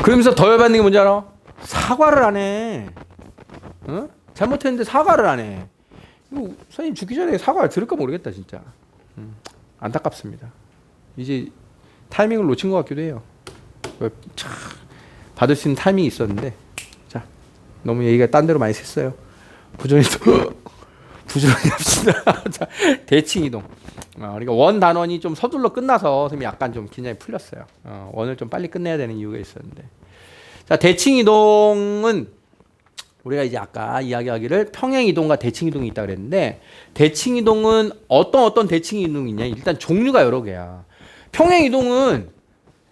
그러면서 더 열받는 게 뭔지 알아? 사과를 안 해. 어? 잘못했는데 사과를 안 해. 이거 선생님 죽기 전에 사과를 들을까 모르겠다 진짜. 안타깝습니다. 이제 타이밍을 놓친 것 같기도 해요. 참 받을 수 있는 타이밍이 있었는데 자 너무 얘기가 딴 데로 많이 샜어요. 부지런히 합시다. 자, 대칭 이동. 그러니까 원 단원이 좀 서둘러 끝나서 선생님이 약간 좀 긴장이 풀렸어요. 원을 좀 빨리 끝내야 되는 이유가 있었는데. 자, 대칭 이동은 우리가 이제 아까 이야기하기를 평행 이동과 대칭 이동이 있다 그랬는데 대칭 이동은 어떤 대칭 이동이 있냐? 일단 종류가 여러 개야. 평행 이동은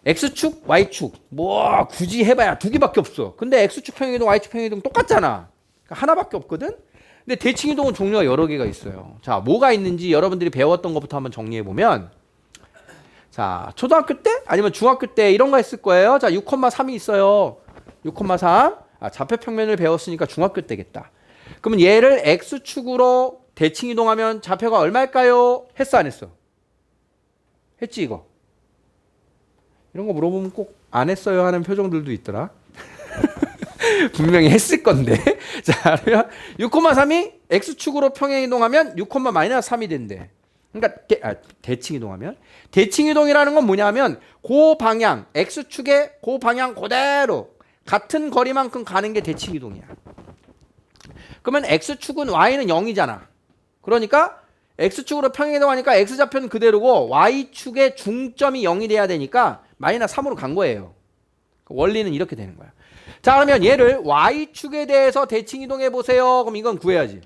X축, Y축 뭐 굳이 해봐야 두 개밖에 없어. 근데 X축 평행 이동, Y축 평행 이동 똑같잖아. 그러니까 하나밖에 없거든. 근데 대칭 이동은 종류가 여러 개가 있어요. 자, 뭐가 있는지 여러분들이 배웠던 것부터 한번 정리해 보면, 자, 초등학교 때 아니면 중학교 때 이런 거 했을 거예요. 자, 6,3이 있어요. 6,3. 좌표 평면을 배웠으니까 중학교 때겠다. 그러면 얘를 X축으로 대칭 이동하면 좌표가 얼마일까요? 했어 안 했어? 했지 이거. 이런 거 물어보면 꼭 안 했어요 하는 표정들도 있더라. 분명히 했을 건데. 자, 그러면 6,3이 X축으로 평행 이동하면 6,-3이 된대. 그러니까 대칭 이동하면 대칭 이동이라는 건 뭐냐면 그 방향 X축의 그 방향 그대로 같은 거리만큼 가는 게 대칭 이동이야. 그러면 X축은 Y는 0이잖아. 그러니까 X축으로 평행 이동하니까 X좌표는 그대로고 Y축의 중점이 0이 돼야 되니까 -3으로 간 거예요. 원리는 이렇게 되는 거야. 자, 그러면 얘를 Y축에 대해서 대칭 이동해 보세요. 그럼 이건 구해야지.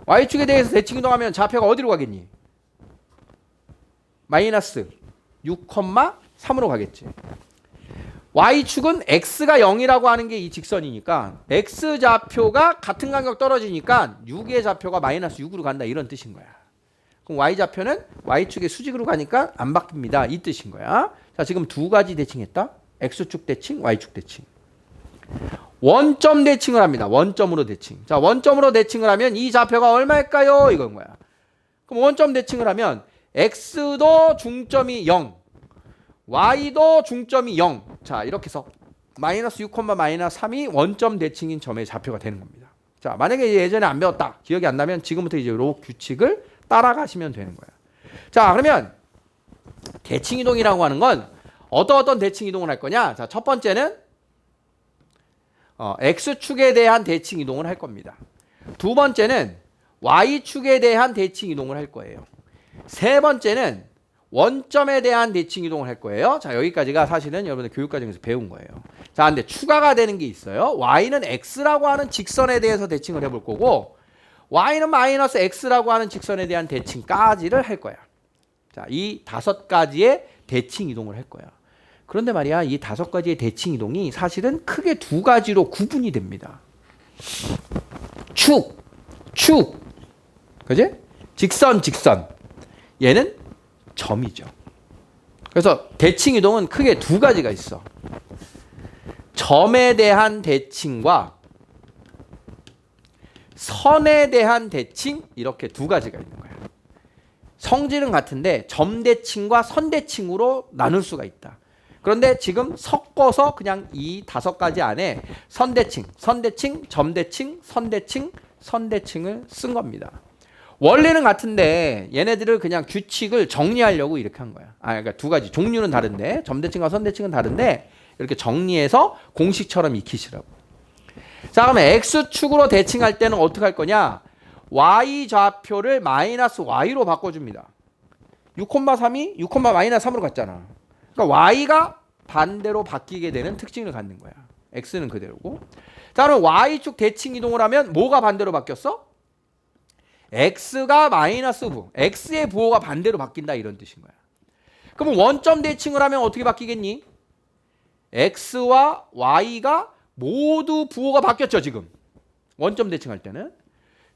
Y축에 대해서 대칭 이동하면 좌표가 어디로 가겠니? -6,3으로 가겠지. Y축은 X가 0이라고 하는 게 이 직선이니까 X좌표가 같은 간격 떨어지니까 6의 좌표가 -6으로 간다 이런 뜻인 거야. 그럼 Y좌표는 Y축의 수직으로 가니까 안 바뀝니다. 이 뜻인 거야. 자, 지금 두 가지 대칭했다. X축 대칭, Y축 대칭. 원점 대칭을 합니다. 원점으로 대칭. 자, 원점으로 대칭을 하면 이 좌표가 얼마일까요? 이건 거야. 그럼 원점 대칭을 하면 X도 중점이 0, Y도 중점이 0. 자, 이렇게 해서 -6,-3이 원점 대칭인 점의 좌표가 되는 겁니다. 자, 만약에 예전에 안 배웠다, 기억이 안 나면 지금부터 이제 요 규칙을 따라가시면 되는 거야. 자, 그러면 대칭 이동이라고 하는 건 어떤 대칭 이동을 할 거냐? 자, 첫 번째는 X축에 대한 대칭 이동을 할 겁니다. 두 번째는 Y축에 대한 대칭 이동을 할 거예요. 세 번째는 원점에 대한 대칭 이동을 할 거예요. 자, 여기까지가 사실은 여러분들 교육과정에서 배운 거예요. 자, 근데 추가가 되는 게 있어요. Y는 X라고 하는 직선에 대해서 대칭을 해볼 거고 Y는 -X라고 하는 직선에 대한 대칭까지를 할 거야. 자, 이 5가지의 대칭 이동을 할 거야. 그런데 말이야, 이 5가지의 대칭 이동이 사실은 크게 두 가지로 구분이 됩니다. 축. 그지? 직선. 얘는 점이죠. 그래서 대칭 이동은 크게 두 가지가 있어. 점에 대한 대칭과 선에 대한 대칭, 이렇게 두 가지가 있는 거야. 성질은 같은데 점 대칭과 선 대칭으로 나눌 수가 있다. 그런데 지금 섞어서 그냥 이 5가지 안에 선 대칭, 점 대칭, 선 대칭을 쓴 겁니다. 원리는 같은데 얘네들을 그냥 규칙을 정리하려고 이렇게 한 거야. 그러니까 두 가지 종류는 다른데 점 대칭과 선 대칭은 다른데 이렇게 정리해서 공식처럼 익히시라고. 자, 그러면 X축으로 대칭할 때는 어떻게 할 거냐? Y 좌표를 -Y로 바꿔줍니다. 6,3이 6,-3으로 갔잖아. 그러니까 Y가 반대로 바뀌게 되는 특징을 갖는 거야. X는 그대로고. 자, 그럼 Y축 대칭 이동을 하면 뭐가 반대로 바뀌었어? X가 -부. X의 부호가 반대로 바뀐다 이런 뜻인 거야. 그럼 원점 대칭을 하면 어떻게 바뀌겠니? X와 Y가 모두 부호가 바뀌었죠 지금. 원점 대칭할 때는.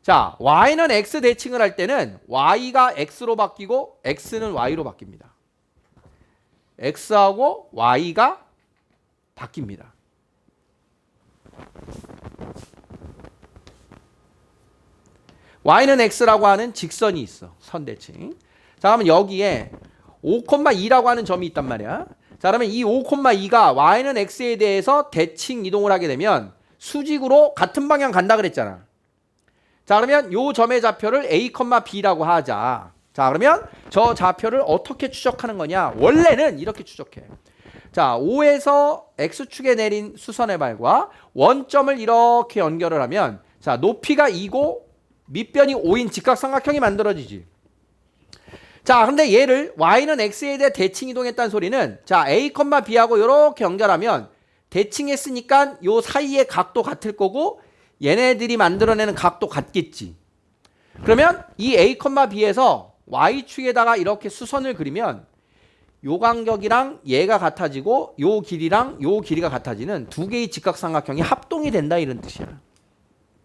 자, Y는 X 대칭을 할 때는 Y가 X로 바뀌고 X는 Y로 바뀝니다. X하고 Y가 바뀝니다. Y는 X라고 하는 직선이 있어. 선대칭. 자, 그러면 여기에 5,2라고 하는 점이 있단 말이야. 자, 자, 그러면 이 5,2가 y는 x에 대해서 대칭 이동을 하게 되면 수직으로 같은 방향 간다 그랬잖아. 자, 그러면 요 점의 좌표를 a, b라고 하자. 자, 그러면 저 좌표를 어떻게 추적하는 거냐? 원래는 이렇게 추적해. 자, O에서 X축에 내린 수선의 발과 원점을 이렇게 연결을 하면 자, 높이가 2고 밑변이 5인 직각삼각형이 만들어지지. 자, 근데 얘를 Y는 X에 대해 대칭 이동했다는 소리는 자, A, B하고 이렇게 연결하면 대칭했으니까 요 사이의 각도 같을 거고 얘네들이 만들어내는 각도 같겠지. 그러면 이 A, B에서 Y축에다가 이렇게 수선을 그리면 요 간격이랑 얘가 같아지고 요 길이랑 요 길이가 같아지는 두 개의 직각삼각형이 합동이 된다 이런 뜻이야.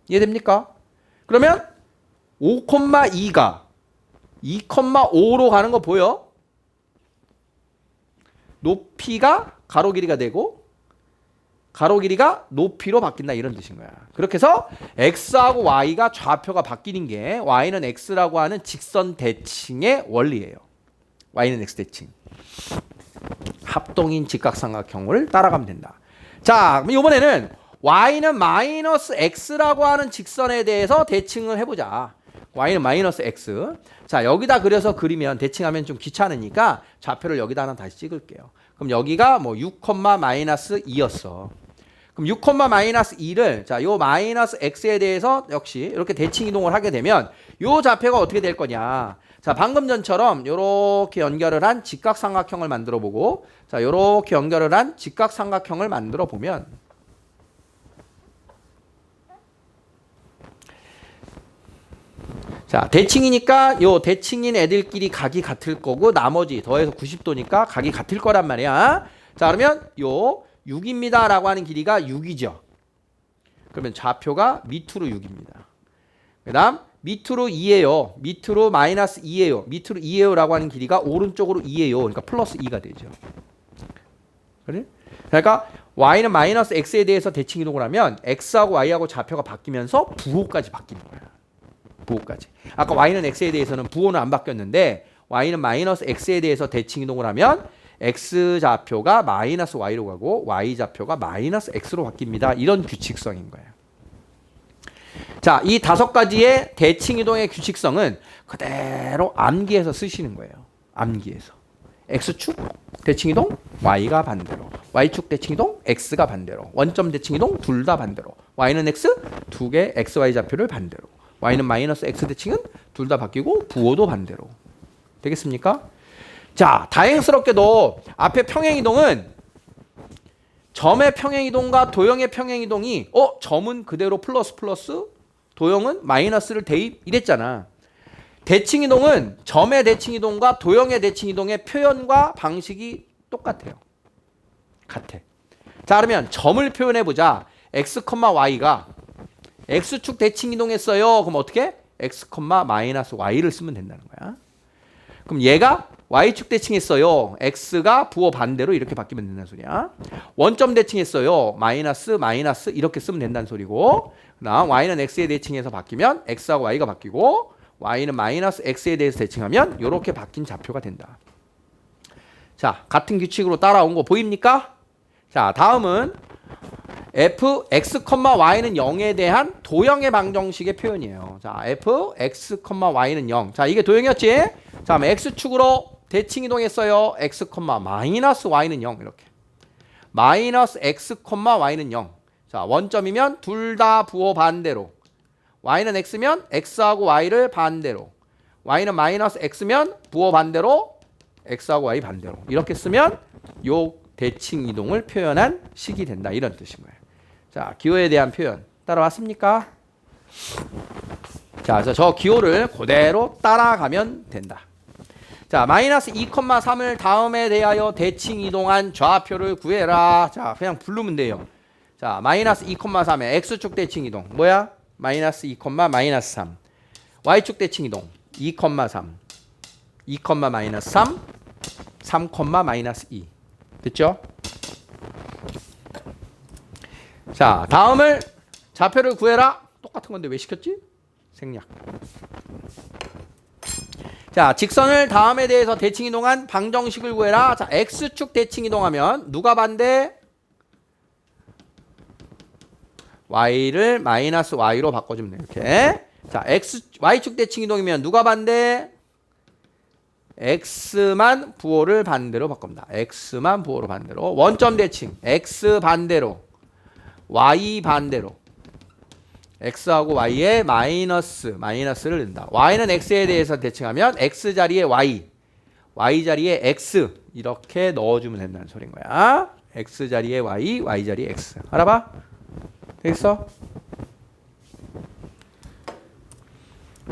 이해됩니까? 그러면 5,2가 2,5로 가는 거 보여? 높이가 가로 길이가 되고 가로 길이가 높이로 바뀐다 이런 뜻인 거야. 그렇게 해서 x하고 y가 좌표가 바뀌는 게 y는 x라고 하는 직선 대칭의 원리예요. y는 x 대칭. 합동인 직각삼각형을 따라가면 된다. 자, 그럼 이번에는 y는 마이너스 x라고 하는 직선에 대해서 대칭을 해보자. y는 마이너스 x. 자, 여기다 그려서 그리면 대칭하면 좀 귀찮으니까 좌표를 여기다 하나 다시 찍을게요. 그럼 여기가 뭐 6, 마이너스 2였어. 그럼 6, 마이너스 2를 자, 요 마이너스 x에 대해서 역시 이렇게 대칭 이동을 하게 되면 요 좌표가 어떻게 될 거냐? 자, 방금 전처럼 요렇게 연결을 한 직각삼각형을 만들어 보고 자, 요렇게 연결을 한 직각삼각형을 만들어 보면 자, 대칭이니까 요 대칭인 애들끼리 각이 같을 거고 나머지 더해서 90도니까 각이 같을 거란 말이야. 자, 그러면 요 6입니다 라고 하는 길이가 6이죠. 그러면 좌표가 밑으로 6입니다. 그 다음 밑으로 2예요. 밑으로 마이너스 2예요. 밑으로 2예요 라고 하는 길이가 오른쪽으로 2예요. 그러니까 플러스 2가 되죠. 그래? 그러니까 y는 마이너스 x에 대해서 대칭 이동을 하면 x하고 y하고 좌표가 바뀌면서 부호까지 바뀌는 거야. 부호까지. 아까 y는 x에 대해서는 부호는 안 바뀌었는데 y는 마이너스 x에 대해서 대칭 이동을 하면 x 좌표가 마이너스 y로 가고 y 좌표가 마이너스 x로 바뀝니다. 이런 규칙성인 거예요. 자, 이 5가지의 대칭 이동의 규칙성은 그대로 암기해서 쓰시는 거예요. 암기해서. x축 대칭 이동 y가 반대로, y축 대칭 이동 x가 반대로, 원점 대칭 이동 둘 다 반대로, y는 x 두 개 xy 좌표를 반대로, y는 마이너스 x 대칭은 둘 다 바뀌고 부호도 반대로. 되겠습니까? 자, 다행스럽게도 앞에 평행이동은 점의 평행이동과 도형의 평행이동이 점은 그대로 플러스 도형은 마이너스를 대입 이랬잖아. 대칭이동은 점의 대칭이동과 도형의 대칭이동의 표현과 방식이 똑같아요. 같아. 자, 그러면 점을 표현해보자. x, y가 x축 대칭이동했어요. 그럼 어떻게? x, 마이너스 y를 쓰면 된다는 거야. 그럼 얘가 y축 대칭했어요. x가 부호 반대로 이렇게 바뀌면 된다는 소리야. 원점 대칭했어요. 마이너스 이렇게 쓰면 된다는 소리고, 그다음 y는 x에 대칭해서 바뀌면 x하고 y가 바뀌고 y는 마이너스 x에 대해서 대칭하면 이렇게 바뀐 좌표가 된다. 자, 같은 규칙으로 따라온 거 보입니까? 자, 다음은 f, x, y는 0에 대한 도형의 방정식의 표현이에요. 자, f, x, y는 0. 자, 이게 도형이었지? 자, 그럼 x축으로 대칭 이동했어요. x, 마이너스 y는 0 이렇게. 마이너스 x, y는 0. 자, 원점이면 둘 다 부호 반대로. y는 x면 x하고 y를 반대로. y는 마이너스 x면 부호 반대로 x하고 y 반대로. 이렇게 쓰면 요 대칭 이동을 표현한 식이 된다. 이런 뜻인 거예요. 자, 기호에 대한 표현 따라왔습니까? 자, 저 기호를 그대로 따라가면 된다. 자, 마이너스 2,3을 다음에 대하여 대칭 이동한 좌표를 구해라. 자, 그냥 부르면 돼요. 자, 마이너스 2,3의 x축 대칭 이동 뭐야? 마이너스 2, 마이너스 3. y축 대칭 이동 2,3 2, 마이너스 3 3, 마이너스 2. 됐죠? 자, 다음을 좌표를 구해라. 똑같은 건데 왜 시켰지? 생략. 자, 직선을 다음에 대해서 대칭 이동한 방정식을 구해라. 자, x축 대칭 이동하면 누가 반대? y를 마이너스 y로 바꿔주면 돼요. 이렇게. 자, y축 대칭 이동이면 누가 반대? x만 부호를 반대로 바꿉니다. x만 부호로 반대로. 원점 대칭. x 반대로. y 반대로. x하고 y에 마이너스를 넣는다. y는 x에 대해서 대칭하면 x 자리에 y, y 자리에 x 이렇게 넣어주면 된다는 소린 거야. x 자리에 y, y 자리에 x. 알아봐? 되겠어?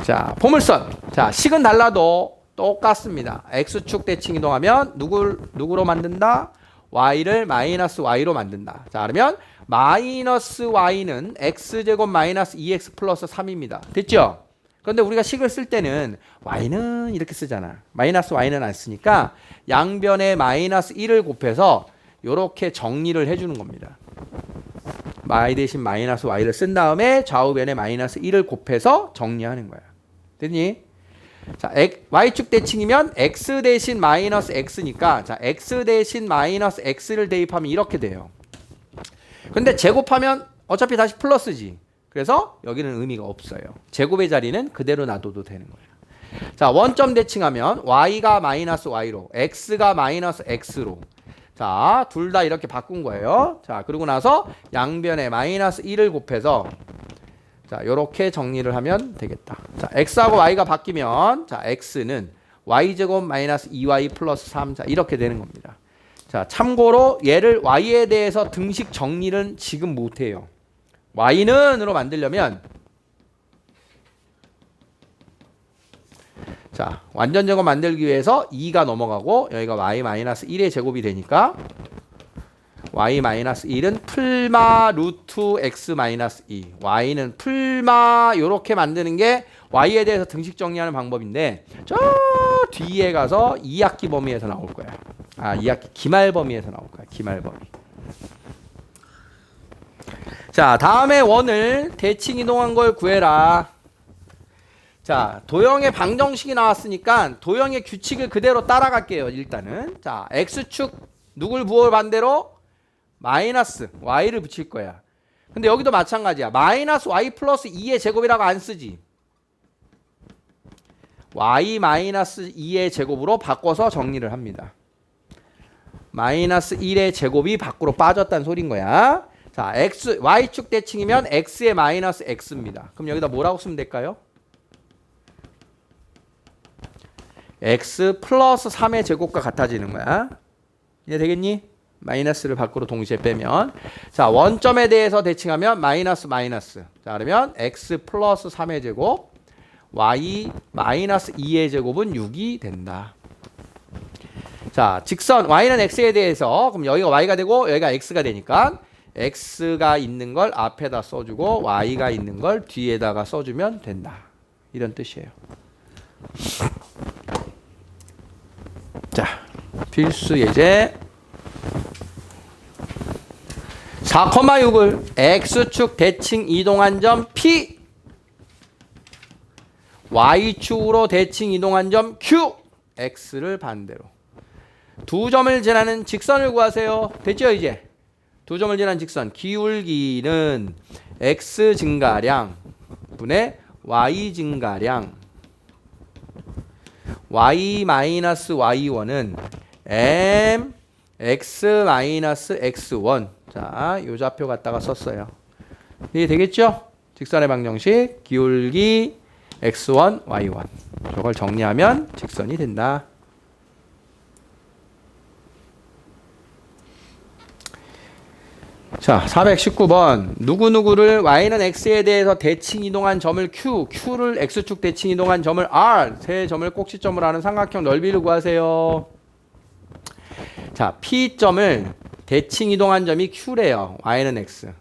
자, 포물선. 자, 식은 달라도 똑같습니다. x축 대칭 이동하면 누구로 만든다? y를 마이너스 y로 만든다. 자, 그러면 마이너스 y는 x제곱 마이너스 2x 플러스 3입니다. 됐죠? 그런데 우리가 식을 쓸 때는 y는 이렇게 쓰잖아. 마이너스 y는 안 쓰니까 양변에 마이너스 1을 곱해서 이렇게 정리를 해주는 겁니다. y 대신 마이너스 y를 쓴 다음에 좌우변에 마이너스 1을 곱해서 정리하는 거야. 됐니? 자, y축 대칭이면 x 대신 마이너스 x니까 자, x 대신 마이너스 x를 대입하면 이렇게 돼요. 근데 제곱하면 어차피 다시 플러스지. 그래서 여기는 의미가 없어요. 제곱의 자리는 그대로 놔둬도 되는 거예요. 자, 원점 대칭하면 y가 마이너스 y로, x가 마이너스 x로. 자, 둘 다 이렇게 바꾼 거예요. 자, 그러고 나서 양변에 마이너스 1을 곱해서 자, 요렇게 정리를 하면 되겠다. 자, x하고 y가 바뀌면 자, x는 y제곱 마이너스 2y 플러스 3. 자, 이렇게 되는 겁니다. 자, 참고로 얘를 y에 대해서 등식 정리는 지금 못해요. y는으로 만들려면 자, 완전 제곱 만들기 위해서 2가 넘어가고 여기가 y-1의 제곱이 되니까 y-1은 풀마 루트 x-2 y는 풀마 요렇게 만드는 게 y에 대해서 등식 정리하는 방법인데 저 뒤에 가서 2학기 범위에서 나올 거야. 2학기 기말 범위에서 나올 거야. 기말 범위. 자, 다음에 원을 대칭 이동한 걸 구해라. 자, 도형의 방정식이 나왔으니까 도형의 규칙을 그대로 따라갈게요. 일단은 자, x축 누굴 부호 반대로 마이너스 y를 붙일 거야. 근데 여기도 마찬가지야. 마이너스 y 플러스 2의 제곱이라고 안 쓰지. y 마이너스 2의 제곱으로 바꿔서 정리를 합니다. 마이너스 1의 제곱이 밖으로 빠졌다는 소린 거야. 자, y축 대칭이면 x의 마이너스 x입니다. 그럼 여기다 뭐라고 쓰면 될까요? x 플러스 3의 제곱과 같아지는 거야. 이해 되겠니? 마이너스를 밖으로 동시에 빼면 자, 원점에 대해서 대칭하면 마이너스. 자, 그러면 x 플러스 3의 제곱 y 마이너스 2의 제곱은 6이 된다. 자, 직선 y는 x에 대해서 그럼 여기가 y가 되고 여기가 x가 되니까 x가 있는 걸 앞에다 써주고 y가 있는 걸 뒤에다가 써주면 된다. 이런 뜻이에요. 자, 필수 예제 4,6을 x축 대칭 이동한 점 P y축으로 대칭 이동한 점 Q x를 반대로 두 점을 지나는 직선을 구하세요. 됐죠 이제? 두 점을 지나는 직선 기울기는 x 증가량 분의 y 증가량 y 마이너스 y1은 m x 마이너스 x1 자, 요 좌표 갖다가 썼어요. 이게 되겠죠? 직선의 방정식 기울기 x1 y1 저걸 정리하면 직선이 된다. 자, 419번 누구누구를 y는 x에 대해서 대칭 이동한 점을 q를 x축 대칭 이동한 점을 r 세 점을 꼭지점으로 하는 삼각형 넓이를 구하세요. 자, P점을 대칭 이동한 점이 q래요. y는 x.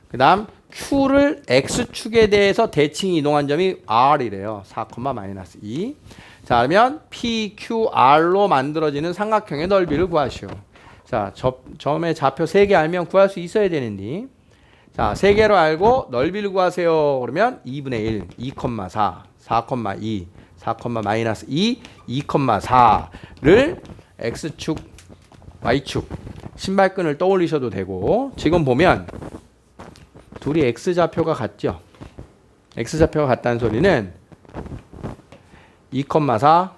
그 다음 q를 x축에 대해서 대칭 이동한 점이 r이래요. 4,-2. 자, 그러면 PQR로 만들어지는 삼각형의 넓이를 구하시오. 자, 점의 좌표 3개 알면 구할 수 있어야 되는데 자, 3개로 알고 넓이를 구하세요. 그러면 2분의 1, 2,4, 4,2, 4, 마이너스 2, 2,4를 x축, y축 신발끈을 떠올리셔도 되고 지금 보면 둘이 x좌표가 같죠. x좌표가 같다는 소리는 2,4,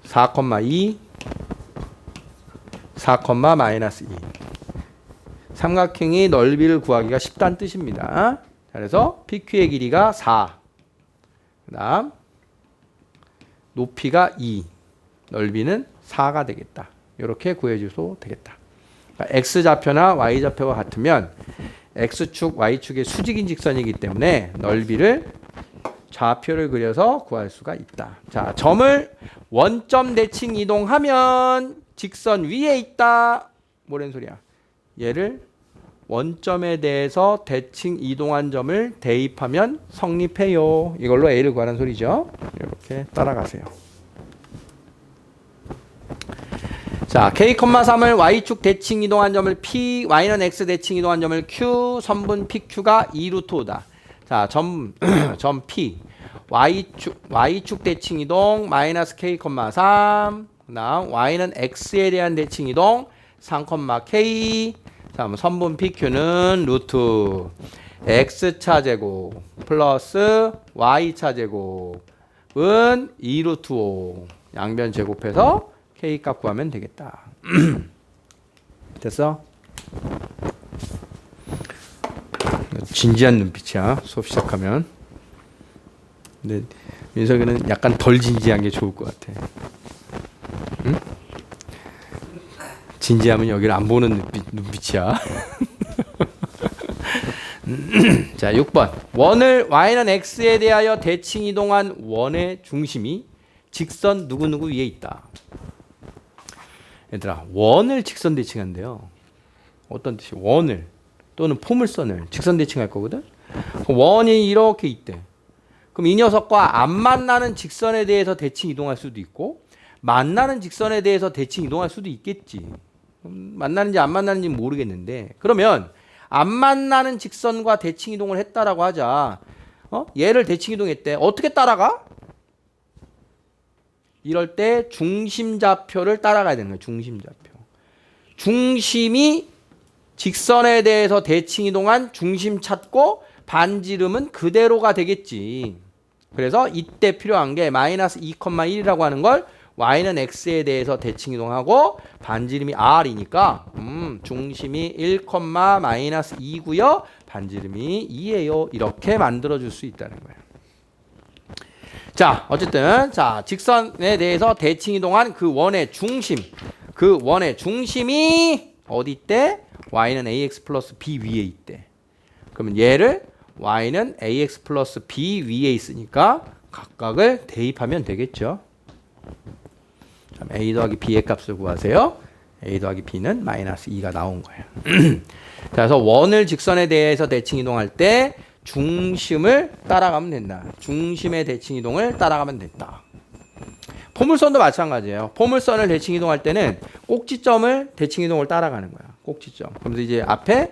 4,2, 4, 마이너스 2. 삼각형의 넓이를 구하기가 쉽다는 뜻입니다. 그래서 PQ의 길이가 4. 그 다음 높이가 2. 넓이는 4가 되겠다. 이렇게 구해주셔도 되겠다. 그러니까 X좌표나 Y좌표가 같으면 X축, Y축의 수직인 직선이기 때문에 넓이를 좌표를 그려서 구할 수가 있다. 자, 점을 원점 대칭 이동하면 직선 위에 있다. 뭐라는 소리야? 얘를 원점에 대해서 대칭 이동한 점을 대입하면 성립해요. 이걸로 A를 구하는 소리죠. 이렇게 따라가세요. 자, K,3을 Y축 대칭 이동한 점을 P, Y는 X 대칭 이동한 점을 Q, 선분 PQ가 2루트5다. 자, 점 P, Y축 대칭 이동 마이너스 K,3. 그 다음 Y는 X에 대한 대칭 이동 3,K. 다음 선분 PQ는 루트 X차 제곱 플러스 Y차 제곱은 2루트 5. 양변 제곱해서 K 값 구하면 되겠다. 됐어? 진지한 눈빛이야. 수업 시작하면. 근데 민석이는 약간 덜 진지한 게 좋을 것 같아. 응? 진지하면 여기를 안 보는 눈빛이야. 자, 6번. 원을 Y는 X에 대하여 대칭 이동한 원의 중심이 직선 누구누구 위에 있다. 얘들아, 원을 직선 대칭한대요. 어떤 뜻이? 원을 또는 포물선을 직선 대칭할 거거든. 원이 이렇게 있대. 그럼 이 녀석과 안 만나는 직선에 대해서 대칭 이동할 수도 있고 만나는 직선에 대해서 대칭 이동할 수도 있겠지. 만나는지 안 만나는지 모르겠는데 그러면 안 만나는 직선과 대칭 이동을 했다라고 하자. 얘를 대칭 이동했대. 어떻게 따라가? 이럴 때 중심좌표를 따라가야 되는 거야. 중심좌표. 중심이 직선에 대해서 대칭 이동한 중심 찾고 반지름은 그대로가 되겠지. 그래서 이때 필요한 게 마이너스 2,1이라고 하는 걸 Y는 X에 대해서 대칭 이동하고 반지름이 R이니까 중심이 1, 마이너스 2고요. 반지름이 2예요. 이렇게 만들어줄 수 있다는 거예요. 자, 어쨌든 자 직선에 대해서 대칭 이동한 그 원의 중심, 그 원의 중심이 어디 있대? Y는 AX 플러스 B 위에 있대. 그러면 얘를 Y는 AX 플러스 B 위에 있으니까 각각을 대입하면 되겠죠. A 더하기 B의 값을 구하세요. A 더하기 B는 마이너스 2가 나온 거예요. 그래서 원을 직선에 대해서 대칭 이동할 때 중심을 따라가면 된다. 중심의 대칭 이동을 따라가면 된다. 포물선도 마찬가지예요. 포물선을 대칭 이동할 때는 꼭지점을 대칭 이동을 따라가는 거야. 꼭지점. 그러면서 이제 앞에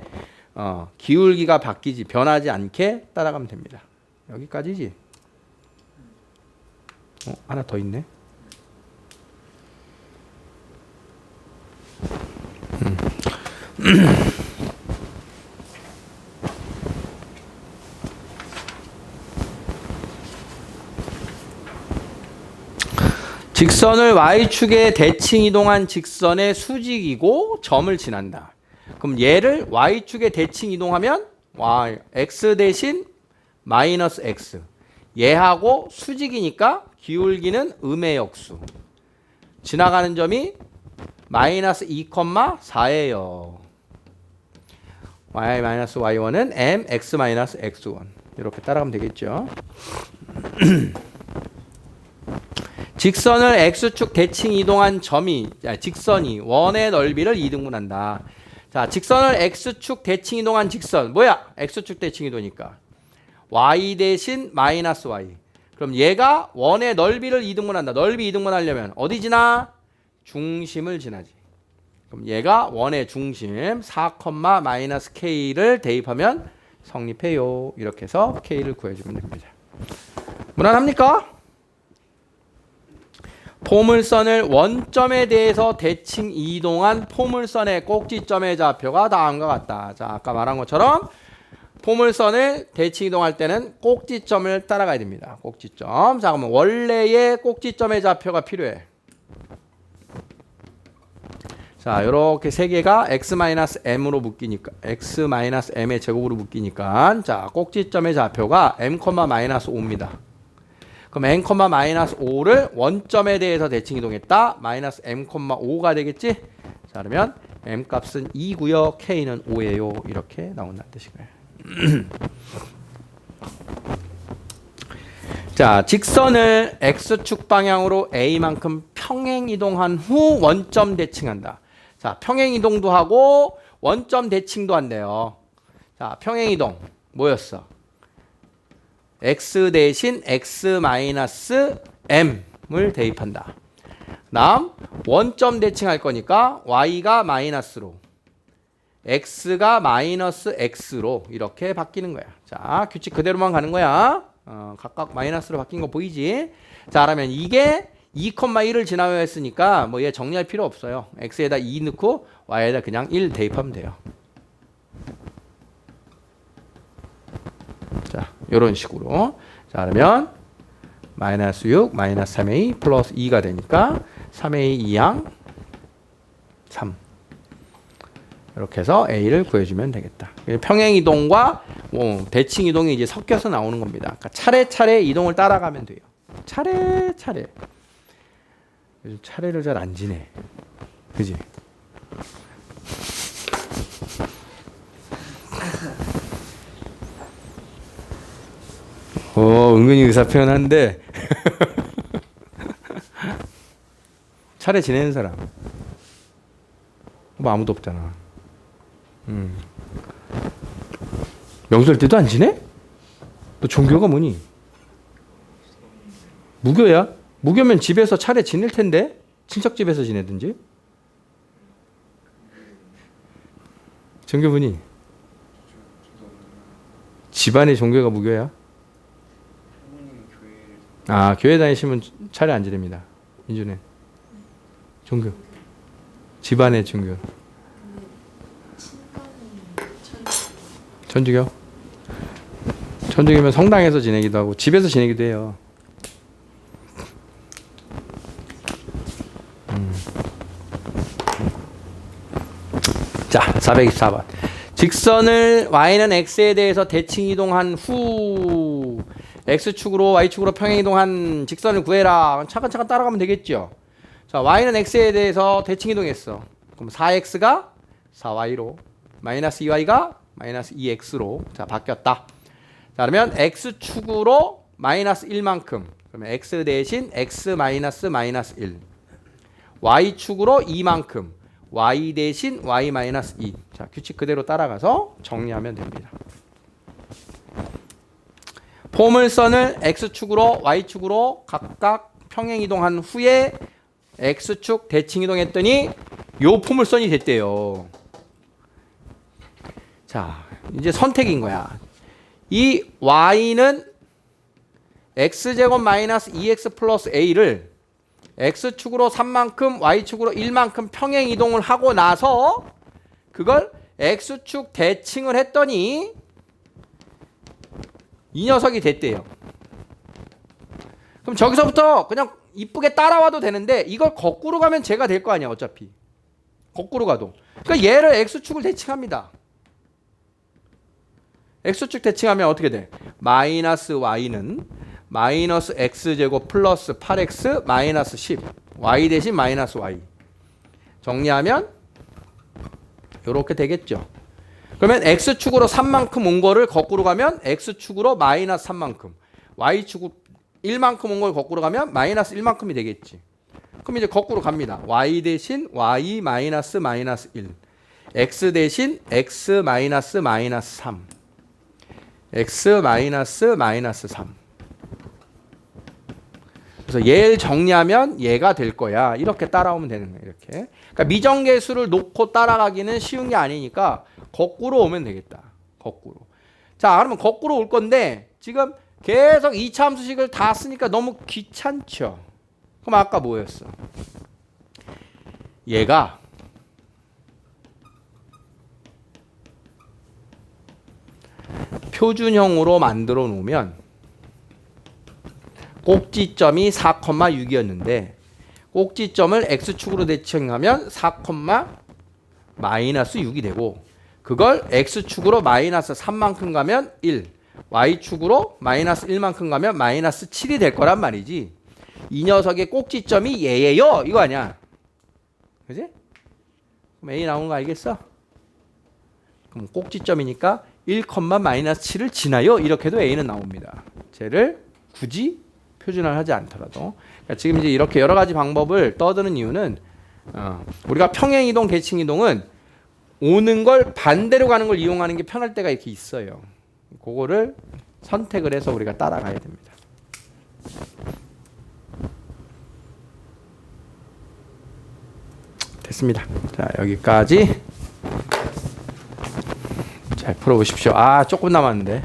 기울기가 바뀌지 변하지 않게 따라가면 됩니다. 여기까지지. 하나 더 있네. 직선을 Y축에 대칭 이동한 직선의 수직이고 점을 지난다. 그럼 얘를 Y축에 대칭 이동하면 X 대신 마이너스 X. 얘하고 수직이니까 기울기는 음의 역수. 지나가는 점이 마이너스 2,4예요. Y 마이너스 Y1은 M, X 마이너스 X1. 이렇게 따라가면 되겠죠. 직선을 X축 대칭 이동한 직선이 원의 넓이를 2등분한다. 자, 직선을 X축 대칭 이동한 직선. 뭐야? X축 대칭 이동이니까. Y 대신 마이너스 Y. 그럼 얘가 원의 넓이를 2등분한다. 넓이 2등분하려면 어디 지나? 중심을 지나지. 그럼 얘가 원의 중심 4, 마이너스 K를 대입하면 성립해요. 이렇게 해서 K를 구해주면 됩니다. 무난합니까? 포물선을 원점에 대해서 대칭 이동한 포물선의 꼭지점의 좌표가 다음과 같다. 자, 아까 말한 것처럼 포물선을 대칭 이동할 때는 꼭지점을 따라가야 됩니다. 꼭지점. 자, 그러면 원래의 꼭지점의 좌표가 필요해. 자, 이렇게 세 개가 x-m으로 묶이니까 x-m의 제곱으로 묶이니까 자, 꼭지점의 좌표가 m,-5입니다. 그럼 m,-5를 원점에 대해서 대칭 이동했다. 마이너스 m,5가 되겠지? 자, 그러면 m 값은 2고요. k는 5예요. 이렇게 나온다는 뜻이고요. 자, 직선을 x축 방향으로 a만큼 평행 이동한 후 원점 대칭한다. 자, 평행 이동도 하고 원점 대칭도 한대요. 자, 평행 이동 뭐였어? x 대신 x-m을 대입한다. 다음 원점 대칭할 거니까 y가 마이너스로 x가 마이너스 x로 이렇게 바뀌는 거야. 자, 규칙 그대로만 가는 거야. 각각 마이너스로 바뀐 거 보이지? 자, 그러면 이게 2,1을 지나야 했으니까 뭐 얘 정리할 필요 없어요. x에다 2 넣고 y에다 그냥 1 대입하면 돼요. 자, 요런 식으로. 자, 그러면 마이너스 6, 마이너스 3a 플러스 2가 되니까 3a 2양 3. 이렇게 해서 a를 구해주면 되겠다. 평행이동과 대칭이동이 이제 섞여서 나오는 겁니다. 그러니까 차례차례 이동을 따라가면 돼요. 차례차례. 요즘 차례를 잘 안 지내. 그지? 은근히 의사 표현하는데 차례 지내는 사람 뭐 아무도 없잖아. 명절 때도 안 지내? 너 종교가 뭐니? 무교야? 무교면 집에서 차례 지낼 텐데 친척 집에서 지내든지. 종교분이 집안의 종교가 무교야? 아, 교회 다니시면 차례 안 지냅니다. 민주는 종교. 집안의 종교. 천주교? 천주교면 성당에서 지내기도 하고 집에서 지내기도 해요. 자, 424번. 직선을 y는 x에 대해서 대칭 이동한 후 x축으로 y축으로 평행 이동한 직선을 구해라. 차근차근 따라가면 되겠죠. 자, y는 x에 대해서 대칭 이동했어. 그럼 4x가 4y로 마이너스 2y가 마이너스 2x로 자 바뀌었다. 자, 그러면 x축으로 마이너스 1만큼 그러면 x 대신 x 마이너스 마이너스 1 y축으로 2만큼 y 대신 y 마이너스 2. 자, 규칙 그대로 따라가서 정리하면 됩니다. 포물선을 x축으로 y축으로 각각 평행 이동한 후에 x축 대칭 이동했더니 요 포물선이 됐대요. 자, 이제 선택인 거야. 이 y는 x제곱 마이너스 2x 플러스 a를 x축으로 3만큼 y축으로 1만큼 평행 이동을 하고 나서 그걸 x축 대칭을 했더니 이 녀석이 됐대요. 그럼 저기서부터 그냥 이쁘게 따라와도 되는데 이걸 거꾸로 가면 제가 될 거 아니야 어차피. 거꾸로 가도. 그러니까 얘를 x축을 대칭합니다. x축 대칭하면 어떻게 돼? 마이너스 y는 마이너스 x제곱 플러스 8x 마이너스 10 y 대신 마이너스 y 정리하면 이렇게 되겠죠. 그러면 x축으로 3만큼 온 거를 거꾸로 가면 x축으로 마이너스 3만큼 y축으로 1만큼 온 걸 거꾸로 가면 마이너스 1만큼이 되겠지. 그럼 이제 거꾸로 갑니다. y 대신 y 마이너스 마이너스 1 x 대신 x 마이너스 마이너스 3 x 마이너스 마이너스 3 그래서 얘를 정리하면 얘가 될 거야. 이렇게 따라오면 되는 거야. 이렇게. 그러니까 미정계수를 놓고 따라가기는 쉬운 게 아니니까 거꾸로 오면 되겠다. 거꾸로. 자, 그러면 거꾸로 올 건데 지금 계속 2차 함수식을 다 쓰니까 너무 귀찮죠. 그럼 아까 뭐였어? 얘가 표준형으로 만들어 놓으면 꼭지점이 4,6이었는데 꼭지점을 x축으로 대칭하면 4, 마이너스 6이 되고 그걸 x축으로 마이너스 3만큼 가면 1, y축으로 마이너스 1만큼 가면 마이너스 7이 될 거란 말이지. 이 녀석의 꼭지점이 얘예요. 이거 아니야. 그지? 그럼 a 나오는 거 알겠어? 그럼 꼭지점이니까 1, 마이너스 7을 지나요. 이렇게도 a는 나옵니다. 쟤를 굳이 표준화를 하지 않더라도. 그러니까 지금 이제 이렇게 여러 가지 방법을 떠드는 이유는 우리가 평행이동, 대칭이동은 오는 걸 반대로 가는 걸 이용하는 게 편할 때가 이렇게 있어요. 그거를 선택을 해서 우리가 따라가야 됩니다. 됐습니다. 자, 여기까지 잘 풀어보십시오. 조금 남았는데.